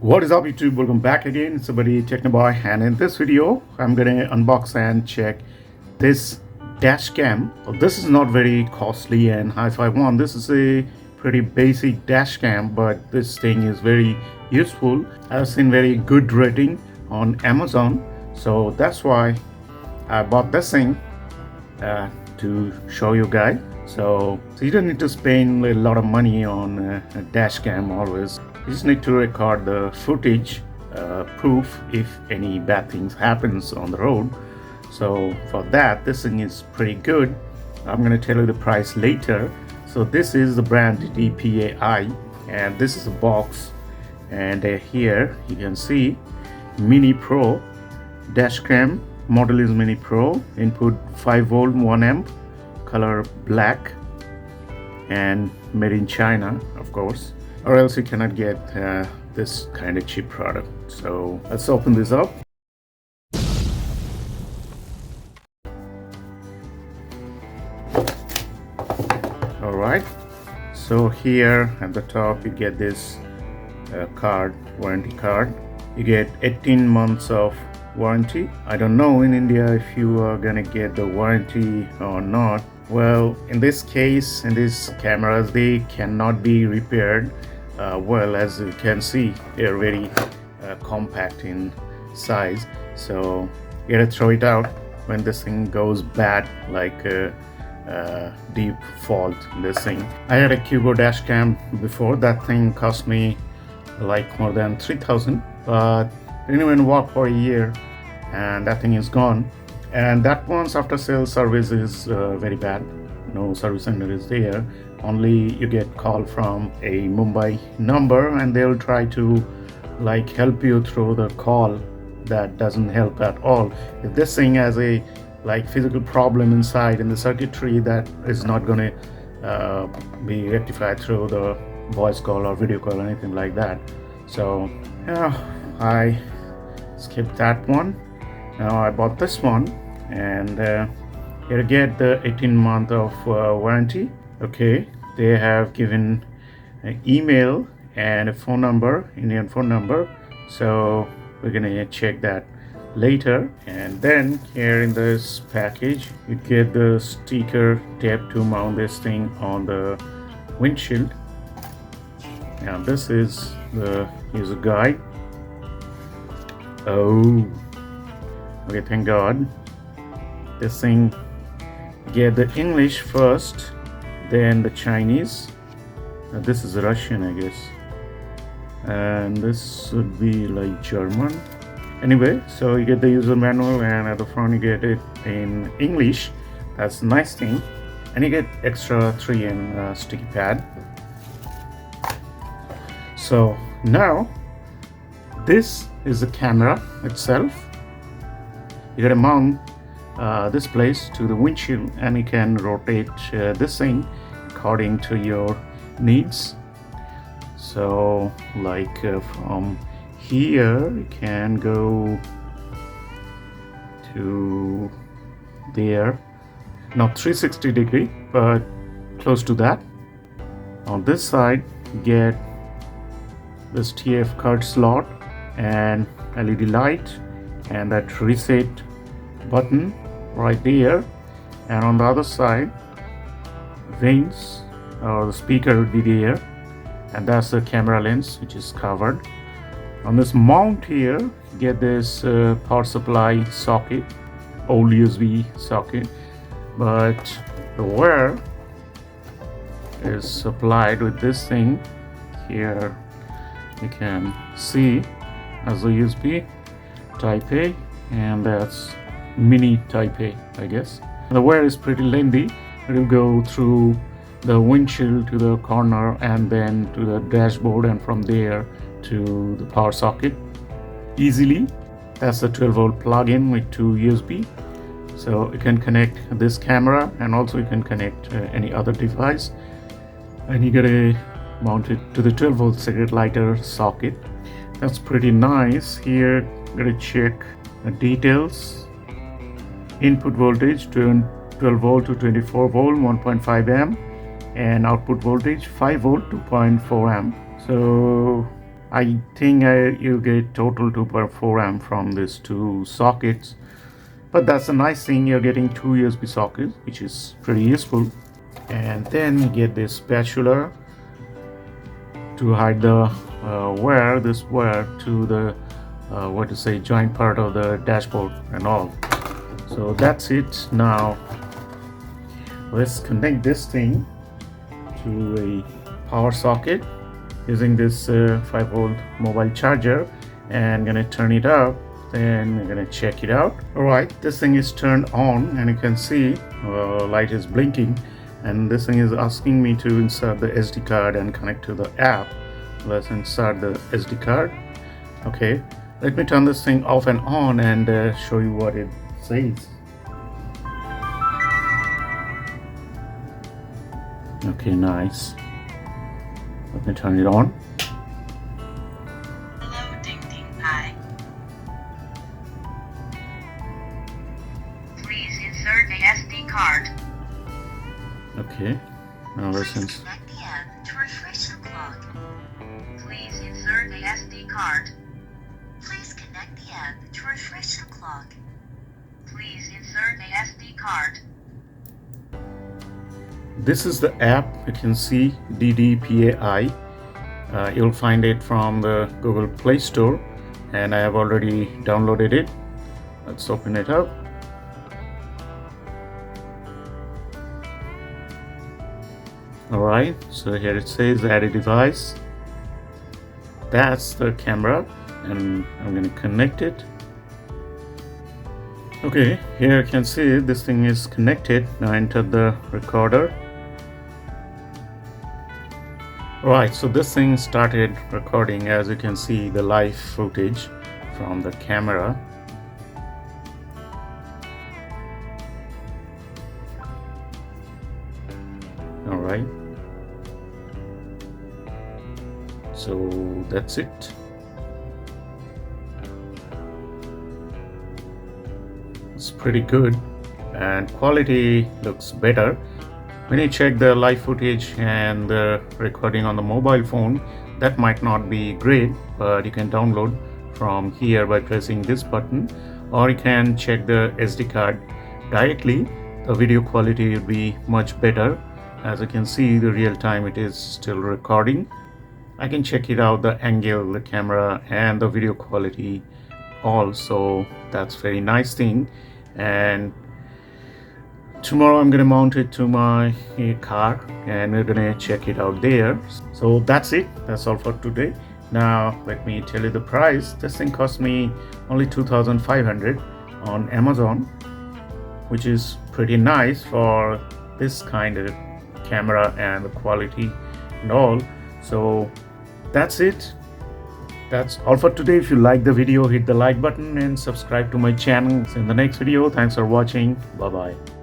What is up YouTube? Welcome back again. It's somebody Technoboy, and in this video I'm gonna unbox and check this dash cam. This is not very costly and hi-fi one. This is a pretty basic dash cam, but this thing is very useful. I've seen very good rating on Amazon, so that's why I bought this thing to show you guys. So you don't need to spend a lot of money on a dash cam always. You just need to record the footage, proof if any bad things happens on the road. So for that, this thing is pretty good. I'm going to tell you the price later. So this is the brand DDpai, and this is a box, and here you can see Mini Pro dash cam. Model is Mini Pro, input 5 volt 1 amp, color black, and made in China, of course, or else you cannot get this kind of cheap product. So let's open this up. All right, so here at the top you get this card, warranty card. You get 18 months of warranty. I don't know in India if you are gonna get the warranty or not. Well, in this case, in these cameras, they cannot be repaired. Well, as you can see, they're very compact in size, so you gotta throw it out when this thing goes bad, like deep fault in this thing. I had a Cubo dash cam before. That thing cost me like more than 3,000, but didn't even work for a year and that thing is gone. And that one's after sales service is very bad. No service center is there. Only you get call from a Mumbai number and they'll try to like help you through the call. That doesn't help at all. If this thing has a like physical problem inside in the circuitry, that is not going to be rectified through the voice call or video call or anything like that. So yeah, I skipped that one. Now I bought this one, and you get the 18-month of warranty. Okay, they have given an email and a phone number, Indian phone number, so we're gonna check that later. And then here in this package you get the sticker tape to mount this thing on the windshield. Now this is the user guide. Oh, okay, thank God. This thing, get the English first, then the Chinese. This is Russian, I guess, and this would be like German. Anyway, so you get the user manual, and at the front you get it in English. That's a nice thing. And you get extra 3M sticky pad. So now this is the camera itself. You gotta mount this place to the windshield, and you can rotate this thing according to your needs. So like from here you can go to there, not 360 degree but close to that. On this side you get this TF card slot and LED light and that reset button right there. And on the other side, vanes or the speaker would be there, and that's the camera lens which is covered. On this mount here you get this power supply socket, old USB socket, but the wire is supplied with this thing here. You can see as the USB type A, and that's mini type A, I guess. The wire is pretty lengthy. It will go through the windshield to the corner and then to the dashboard, and from there to the power socket easily. That's the 12 volt plug-in with 2 USB. So you can connect this camera, and also you can connect any other device, and you gotta mount it to the 12 volt cigarette lighter socket. That's pretty nice. Here gotta check the details. Input voltage 12 volt to 24 volt 1.5 amp, and output voltage 5 volt 2.4 amp. So I think you get total 2.4 amp from these two sockets, but that's a nice thing. You're getting two USB sockets, which is pretty useful. And then you get this spatula to hide the this wire to the joint part of the dashboard and all. So that's it. Now let's connect this thing to a power socket using this 5-volt mobile charger, and gonna turn it up. Then we're gonna check it out. All right, this thing is turned on, and you can see light is blinking, and this thing is asking me to insert the SD card and connect to the app. Let's insert the SD card. Okay, let me turn this thing off and on and show you what it says. Okay, nice. Let me turn it on. Hello, DDpai. Please insert the SD card. Okay, now let's Please connect the app to refresh the clock. Please insert the SD card. Please connect the app to refresh the clock. Please insert the SD card. This is the app. You can see DDpai. You'll find it from the Google Play Store, and I have already downloaded it. Let's open it up. Alright, so here it says add a device. That's the camera, and I'm going to connect it. Okay, here you can see this thing is connected. Now enter the recorder. Right, so this thing started recording, as you can see the live footage from the camera. Alright, so that's it. It's pretty good, and quality looks better. When you check the live footage and the recording on the mobile phone, that might not be great, but you can download from here by pressing this button, or you can check the SD card directly. The video quality will be much better. As you can see, the real time it is still recording. I can check it out, the angle, the camera, and the video quality also. That's very nice thing. And tomorrow I'm gonna mount it to my car, and we're gonna check it out there. So that's it. That's all for today. Now let me tell you the price. This thing cost me only 2,500 on Amazon, which is pretty nice for this kind of camera and the quality and all. So that's it. That's all for today. If you like the video, hit the like button and subscribe to my channel. See you in the next video. Thanks for watching. Bye bye.